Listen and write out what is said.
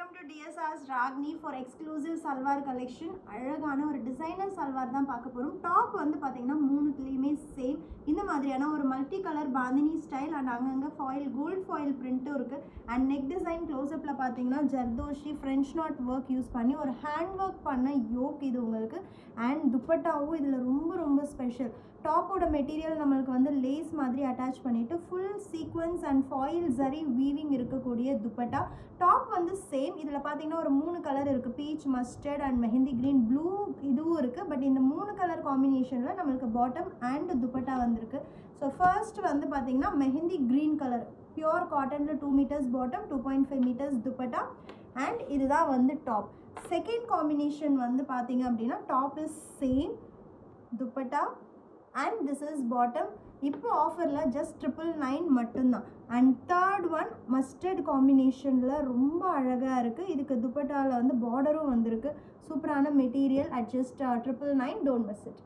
welcome to DSR's Ragni for exclusive salwar collection. அழகான ஒரு designer salwar தான் பார்க்க போகிறோம். டாப் வந்து பார்த்தீங்கன்னா மூணுத்துலேயுமே சேம் இந்த மாதிரியான ஒரு multi colour bandhani style and அங்கங்கே ஃபாயில் கோல்ட் ஃபாயில் பிரிண்ட்டும் இருக்குது. அண்ட் நெக் டிசைன் க்ளோஸ்அப்பில் பார்த்தீங்கன்னா zardozi French not work use பண்ணி ஒரு ஹேண்ட் ஒர்க் பண்ண யோக் இது உங்களுக்கு. அண்ட் துப்பட்டாவும் இதில் ரொம்ப ஸ்பெஷல். டாப்போட மெட்டீரியல் நம்மளுக்கு வந்து லேஸ் மாதிரி அட்டாச் பண்ணிவிட்டு full sequence and foil zari weaving இருக்கக்கூடிய துப்பட்டா. டாப் வந்து சேம். இதில் பார்த்தீங்கன்னா ஒரு 3 கலர் இருக்குது. Beach, mustard and mehndi green, blue இதுவும் இருக்குது. பட் இந்த 3 கலர் காம்பினேஷனில் நம்மளுக்கு பாட்டம் அண்ட் துப்பட்டா வந்திருக்கு. ஸோ ஃபர்ஸ்ட் வந்து பார்த்தீங்கன்னா மெஹந்தி க்ரீன் கலர் பியோர் காட்டனில் 2 metres bottom, 2.5 metres dupatta and இதுதான் வந்து டாப். செகண்ட் காம்பினேஷன் வந்து பார்த்தீங்க அப்படின்னா top is same, dupatta and this is bottom. இப்போ ஆஃபரில் ஜஸ்ட் 999 மட்டும்தான். அண்ட் தேர்ட் ஒன் மஸ்டர்ட் காம்பினேஷனில் ரொம்ப அழகாக இருக்குது. இதுக்கு துப்பட்டாவில் வந்து பார்டரும் வந்திருக்கு. சூப்பரான material at just 999. Don't miss it.